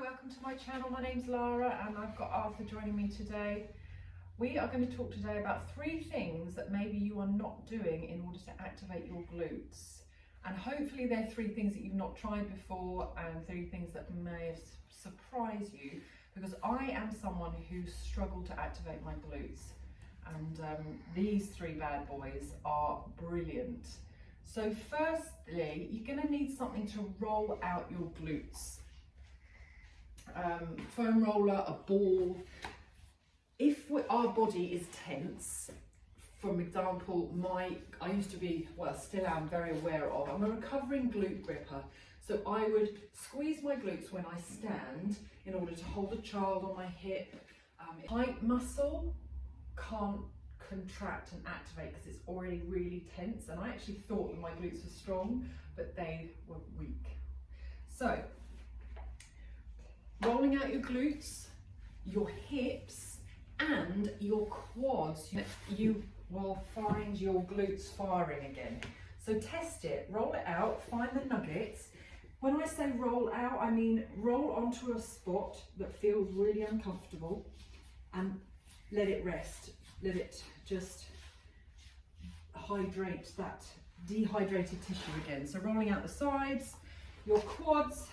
welcome to my channel. My name's Lara and I've got Arthur joining me today. We are going to talk today about 3 things that maybe you are not doing in order to activate your glutes. And hopefully they're 3 things that you've not tried before and 3 things that may surprise you, because I am someone who struggled to activate my glutes. And these 3 bad boys are brilliant. So firstly, you're going to need something to roll out your glutes. Foam roller, a ball. If our body is tense, for example, I used to be, well, still am very aware of, I'm a recovering glute gripper. So I would squeeze my glutes when I stand in order to hold a child on my hip. Tight muscle can't contract and activate because it's already really tense, and I actually thought that my glutes were strong, but they were weak. So rolling out your glutes, your hips and your quads, you will find your glutes firing again. So test it, roll it out, find the nuggets. When I say roll out, I mean roll onto a spot that feels really uncomfortable and let it rest. Let it just hydrate that dehydrated tissue again. So rolling out the sides, your quads,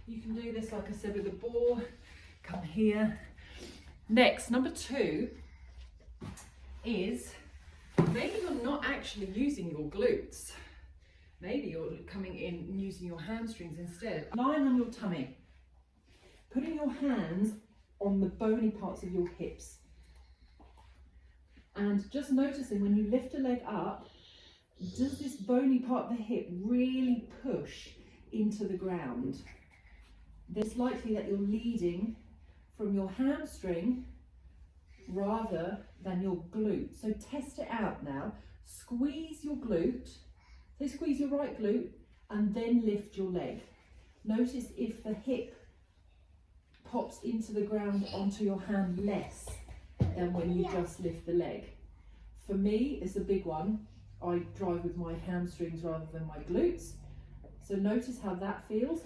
you can do this, like I said, with the ball. Come here. Next, number 2 is maybe you're not actually using your glutes. Maybe you're coming in and using your hamstrings instead. Lying on your tummy, putting your hands on the bony parts of your hips, and just noticing when you lift a leg up, does this bony part of the hip really push into the ground? It's likely that you're leading from your hamstring rather than your glute. So test it out now. Squeeze your glute. So squeeze your right glute and then lift your leg. Notice if the hip pops into the ground onto your hand less than when you just lift the leg. For me, it's a big one. I drive with my hamstrings rather than my glutes. So notice how that feels.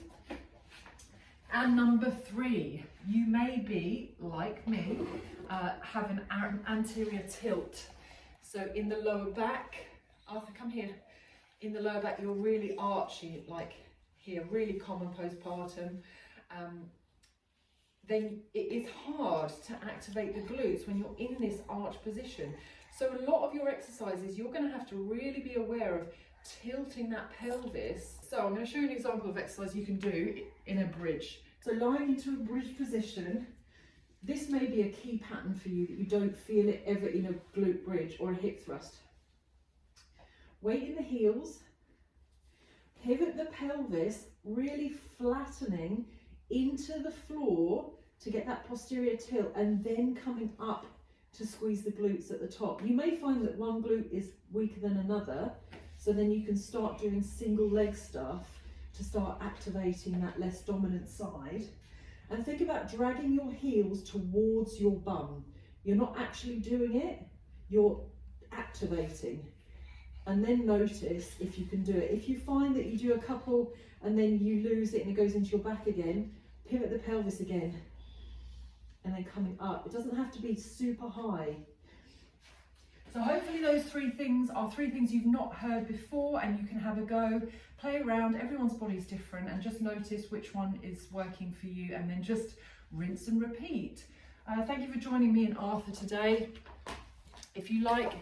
And number 3, you may be, like me, have an anterior tilt. So in the lower back, Arthur, come here. In the lower back, you're really archy, like here, really common postpartum. Then it is hard to activate the glutes when you're in this arch position. So a lot of your exercises, you're going to have to really be aware of tilting that pelvis. So I'm going to show you an example of exercise you can do in a bridge. So lying into a bridge position, this may be a key pattern for you that you don't feel it ever in a glute bridge or a hip thrust. Weight in the heels, pivot the pelvis, really flattening into the floor to get that posterior tilt, and then coming up to squeeze the glutes at the top. You may find that one glute is weaker than another, so then you can start doing single leg stuff to start activating that less dominant side. And think about dragging your heels towards your bum. You're not actually doing it, you're activating. And then notice if you can do it. If you find that you do a couple and then you lose it and it goes into your back again, pivot the pelvis again and then coming up. It doesn't have to be super high. So hopefully those 3 things are 3 things you've not heard before, and you can have a go, play around. Everyone's body is different, and just notice which one is working for you, and then just rinse and repeat. Thank you for joining me and Arthur today. If you like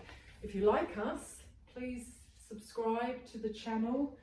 us, please subscribe to the channel.